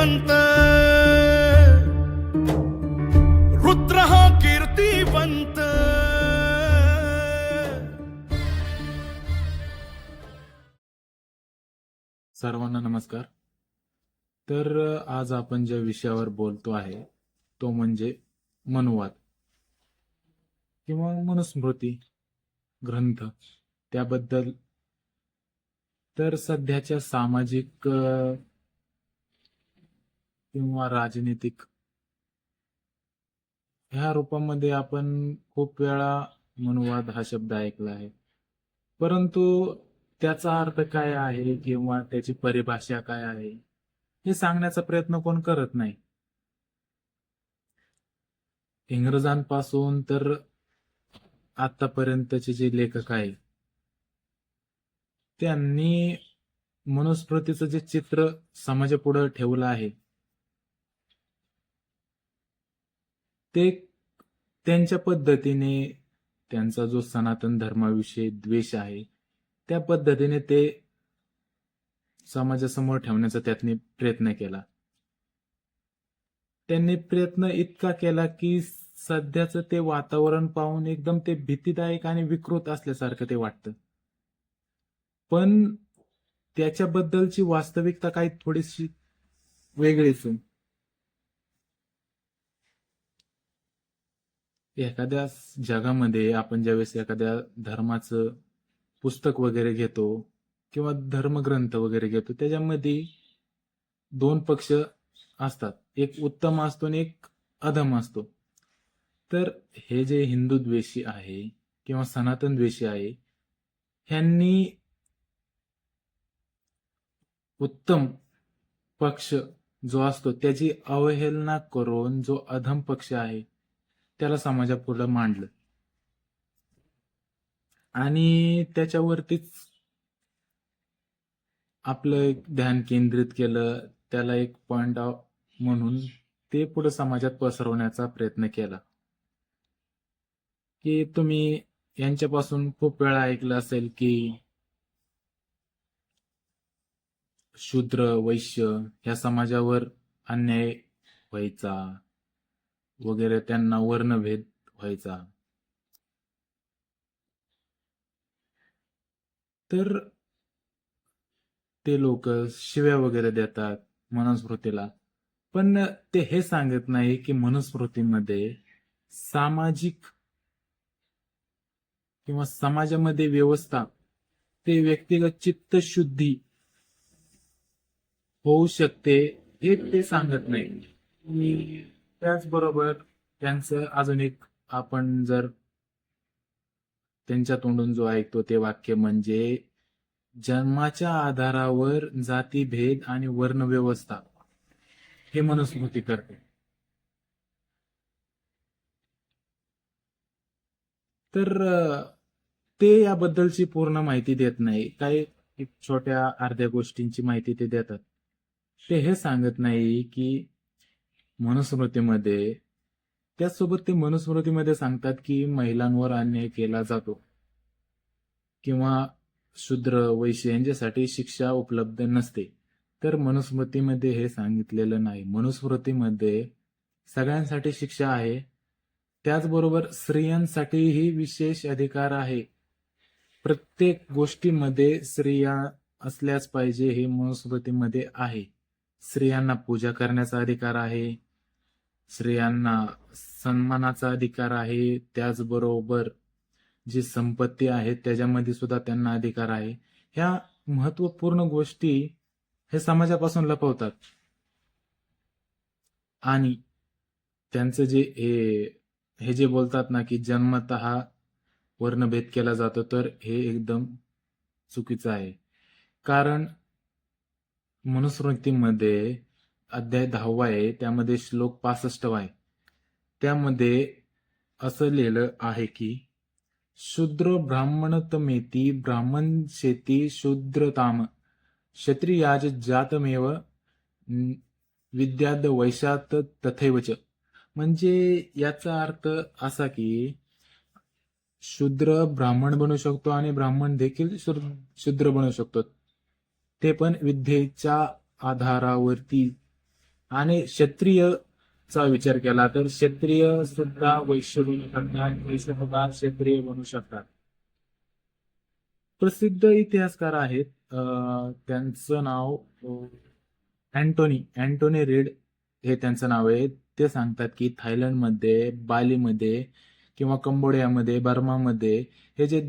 शांत, रुद्र हा कीर्तिवंत. सर्वांना नमस्कार. तर आज आपण ज्या विषयावर बोलतो आहे तो म्हणजे मनुवाद किंवा मनुस्मृती ग्रंथ त्याबद्दल. तर सध्याच्या सामाजिक किंवा राजनीतिक ह्या रूपामध्ये आपण खूप वेळा मनुवाद हा शब्द ऐकला आहे, परंतु त्याचा अर्थ काय आहे किंवा त्याची परिभाषा काय आहे हे सांगण्याचा प्रयत्न कोण करत नाही. इंग्रजांपासून तर आतापर्यंतचे जे लेखक आहेत त्यांनी मनुस्मृतीचं जे चित्र समाजापुढे ठेवलं आहे ते त्यांच्या पद्धतीने, त्यांचा जो सनातन धर्माविषयी द्वेष आहे त्या पद्धतीने ते समाजासमोर ठेवण्याचा त्यांनी प्रयत्न केला. त्यांनी प्रयत्न इतका केला की सध्याचं ते वातावरण पाहून एकदम ते भीतीदायक आणि विकृत असल्यासारखं ते वाटतं, पण त्याच्याबद्दलची वास्तविकता काही थोडीशी वेगळीच. एखाद्या जगामध्ये आपण ज्यावेळेस एखाद्या धर्माचं पुस्तक वगैरे घेतो किंवा धर्मग्रंथ वगैरे घेतो, त्याच्यामध्ये दोन पक्ष असतात, एक उत्तम असतो आणि एक अधम असतो. तर हे जे हिंदू द्वेषी आहे किंवा सनातन द्वेषी आहे ह्यांनी उत्तम पक्ष जो असतो त्याची अवहेलना करून जो अधम पक्ष आहे त्याला समाजापुढे मांडलं आणि त्याच्यावरतीच आपलं ध्यान केंद्रित केलं. त्याला एक पॉइंट म्हणून ते पुढे समाजात पसरवण्याचा प्रयत्न केला. की तुम्ही यांच्यापासून खूप वेळा ऐकलं असेल की शूद्र वैश्य ह्या समाजावर अन्याय व्हायचा वगैरे, त्यांना वर्णभेद व्हायचा. तर ते लोक शिव्या वगैरे देतात मनुस्मृतीला, पण ते हे सांगत नाही की मनुस्मृतीमध्ये सामाजिक किंवा समाजामध्ये व्यवस्था, ते व्यक्तिगत चित्तशुद्धी होऊ शकते हे ते सांगत नाही. त्याचबरोबर त्यांचं अजून एक, आपण जर त्यांच्या तोंडून जो ऐकतो ते वाक्य म्हणजे जन्माच्या आधारावर जातीभेद आणि वर्णव्यवस्था हे मनुस्मृती करते. तर ते याबद्दलची पूर्ण माहिती देत नाही, काही एक छोट्या अर्ध्या गोष्टींची माहिती ते देतात. ते हे सांगत नाही की मनुस्मृतीमध्ये, त्याचसोबत ते मनुस्मृतीमध्ये सांगतात की महिलांवर अन्याय केला जातो किंवा शूद्र वैश्य यांच्यासाठी शिक्षा उपलब्ध नसते. तर मनुस्मृतीमध्ये हे सांगितलेलं नाही. मनुस्मृतीमध्ये सगळ्यांसाठी शिक्षा आहे, त्याचबरोबर स्त्रियांसाठीही विशेष अधिकार आहे. प्रत्येक गोष्टीमध्ये स्त्रिया असल्याच पाहिजे हे मनुस्मृतीमध्ये आहे. स्त्रियांना पूजा करण्याचा अधिकार आहे, स्त्रियांना सन्मानाचा अधिकार आहे, त्याचबरोबर जी संपत्ती आहे त्याच्यामध्ये सुद्धा त्यांना अधिकार आहे. ह्या महत्वपूर्ण गोष्टी हे समाजापासून लपवतात आणि त्यांचं जे हे जे बोलतात ना की जन्मतः वर्णभेद केला जातो, तर हे एकदम चुकीचं आहे. कारण मनुस्मृतीमध्ये अध्याय 10 आहे, त्यामध्ये श्लोक 65 आहे. त्यामध्ये असं लिहिलं आहे की शूद्र ब्राह्मणतमेती ब्राह्मण शेती शूद्रताम क्षत्रियाज जातमेव विद्याद वैशात तथैवच. म्हणजे याचा अर्थ असा की शूद्र ब्राह्मण बनू शकतो आणि ब्राह्मण देखील शूद्र बनू शकतो, ते पण विद्येच्या आधारावरती आणि क्षत्रियचा विचार केला तर क्षत्रिय सुद्धा वैश्य बनू शकतात, वैश्य सुद्धा क्षत्रिय बनू शकतात. प्रसिद्ध इतिहासकार आहेत, त्यांचं नाव अँटोनी रीड हे त्यांचं नाव आहे. ते सांगतात की थायलंडमध्ये, बालीमध्ये किंवा कंबोडियामध्ये, बर्मामध्ये हे जे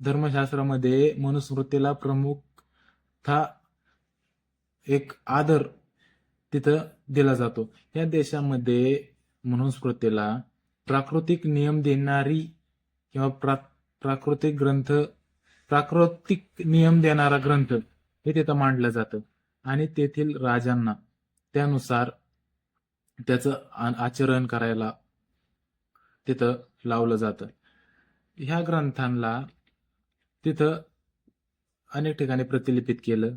धर्मशास्त्रामध्ये मनुस्मृतीला प्रमुखता, एक आदर तिथं दिला जातो. या देशामध्ये मनुस्मृतीला प्राकृतिक नियम देणारी किंवा प्राकृतिक नियम देणारा ग्रंथ हे तिथं मांडलं जातं आणि तेथील राजांना त्यानुसार त्याचं आचरण करायला तिथं लावलं जातं. ह्या ग्रंथांना तिथं अनेक ठिकाणी प्रतिलिपित केलं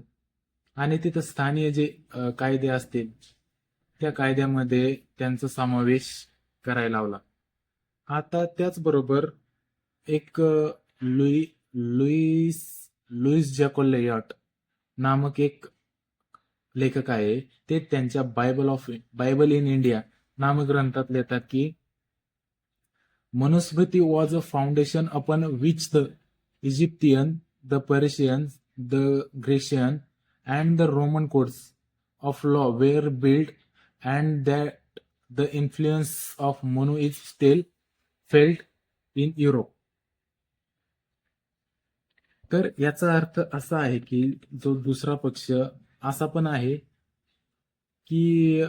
आणि तिथं स्थानिय जे कायदे असतील त्या कायद्यामध्ये त्यांचा समावेश करायला लावला. आता त्याचबरोबर एक लुईस जॅकोलेयट नामक एक लेखक आहे. ते त्यांच्या बायबल इन इंडिया नामक ग्रंथात लिहितात की Manusmriti was a foundation upon which the Egyptian, the Persian, the Grecian and the Roman codes of law were built, and that the influence of Manu is still felt in Europe. तर याचा अर्थ असा आहे की जो दुसरा पक्ष असा पण आहे की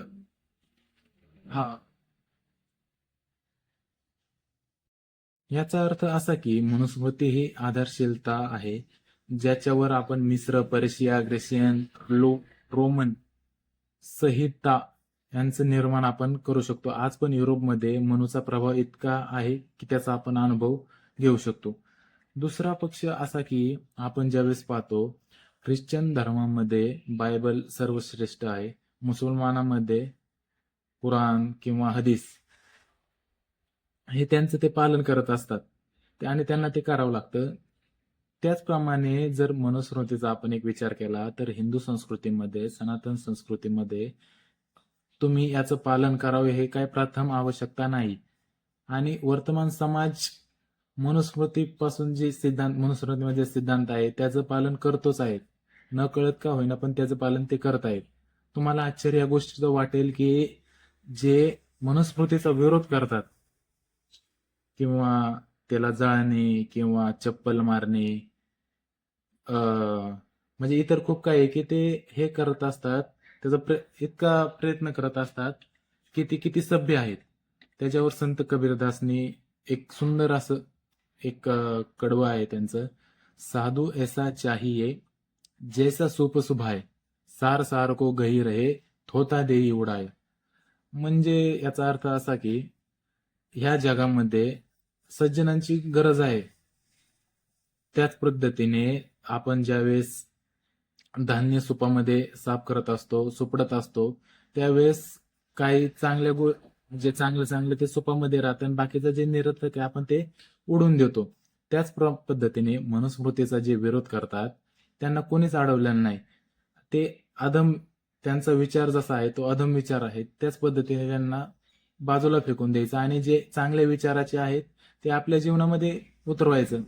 याचा अर्थ असा की मनुस्मृती ही आधारशीलता आहे ज्याच्यावर आपण मिस्र, पर्शिया, ग्रेशियन, रोमन संहिता यांचं निर्माण आपण करू शकतो. आज पण युरोपमध्ये मनुचा प्रभाव इतका आहे की त्याचा आपण अनुभव घेऊ शकतो. दुसरा पक्ष असा की आपण ज्यावेळेस पाहतो ख्रिश्चन धर्मामध्ये बायबल सर्वश्रेष्ठ आहे, मुसलमानामध्ये कुराण किंवा हदीस हे त्यांचं ते पालन करत असतात आणि त्यांना ते करावं लागतं. त्याचप्रमाणे जर मनुस्मृतीचा आपण एक विचार केला तर हिंदू संस्कृतीमध्ये, सनातन संस्कृतीमध्ये तुम्ही याचं पालन करावे हे काय प्रथम आवश्यकता नाही. आणि वर्तमान समाज मनुस्मृतीपासून जे मनुस्मृतीमध्ये सिद्धांत आहे त्याचं पालन करतोच आहे, न कळत का होईना पण त्याचं पालन ते करत आहेत. तुम्हाला आश्चर्य या गोष्टीचं वाटेल की जे मनुस्मृतीचा विरोध करतात किंवा त्याला जाळणे किंवा चप्पल मारणे, म्हणजे इतर खूप काही आहे की ते हे करत असतात, त्याचा इतका प्रयत्न करत असतात की ते किती सभ्य आहेत. त्याच्यावर संत कबीरदासनी एक सुंदर असं एक कडवं आहे त्यांचं, साधू ऐसा चाहिए जैसा सूप सुभाय, सार सार को गही रहे थोता देई उडाय. म्हणजे याचा अर्थ असा की ह्या जगामध्ये सज्जनांची गरज आहे. त्याच पद्धतीने आपण ज्यावेळेस धान्य सुपामध्ये साफ करत असतो, सुपडत असतो, त्यावेळेस काही जे चांगलं ते सुपामध्ये राहतं आणि बाकीचं जे निरर्थक आहे आपण ते उडून देतो. त्याच पद्धतीने मनुस्मृतीचा जे विरोध करतात त्यांना कोणीच अडवलेलं नाही. ते त्यांचा विचार जसा आहे तो अधम विचार आहे, त्याच पद्धतीने त्यांना बाजूला फेकून द्यायचं आणि जे चांगल्या विचाराचे आहेत ते आपल्या जीवनामध्ये उतरवायचं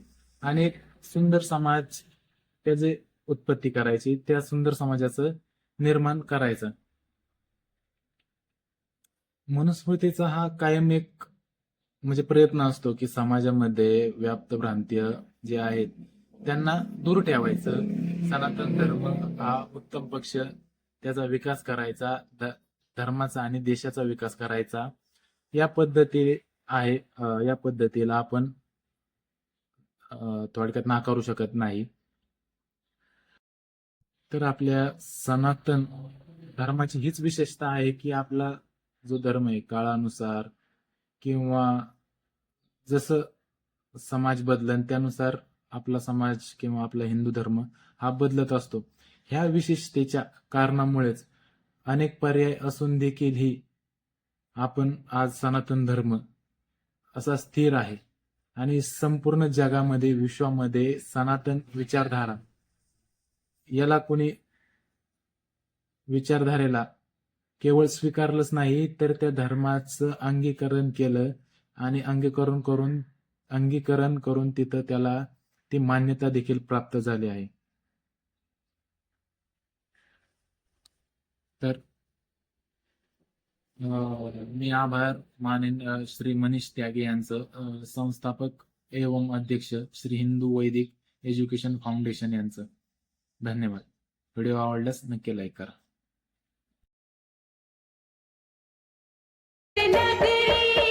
आणि एक सुंदर समाज त्याचे उत्पत्ती करायची, त्या सुंदर समाजाचं निर्माण करायचं. मनुस्मृतीचा हा कायम एक म्हणजे प्रयत्न असतो की समाजामध्ये व्याप्त भ्रांत्य जे आहेत त्यांना दूर ठेवायचं. सनातन धर्म हा उत्तम पक्ष, त्याचा विकास करायचा, धर्माचा आणि देशाचा विकास करायचा. या पद्धतीला आपण थोडक्यात नाकारू शकत नाही. तर आपल्या सनातन धर्माची हीच विशेषता आहे की आपला जो धर्म आहे काळानुसार किंवा जसं समाज बदलन त्यानुसार आपला समाज किंवा आपला हिंदू धर्म हा बदलत असतो. ह्या विशेषतेच्या कारणामुळेच अनेक पर्याय असून देखील आपण आज सनातन धर्म असा स्थिर आहे आणि संपूर्ण जगामध्ये, विश्वामध्ये सनातन विचारधारा याला कोणी विचारधारेला केवळ स्वीकारलंच नाही तर त्या धर्माचं अंगीकरण केलं आणि अंगीकरण करून तिथं त्याला ती मान्यता देखील प्राप्त झाली आहे. तर मी आभार मानेन श्री मनीष त्यागी यांचं, संस्थापक एवं अध्यक्ष श्री हिंदू वैदिक एज्युकेशन फाउंडेशन यांचं. धन्यवाद. व्हिडिओ आवडल्यास नक्की लाईक करा. नगरी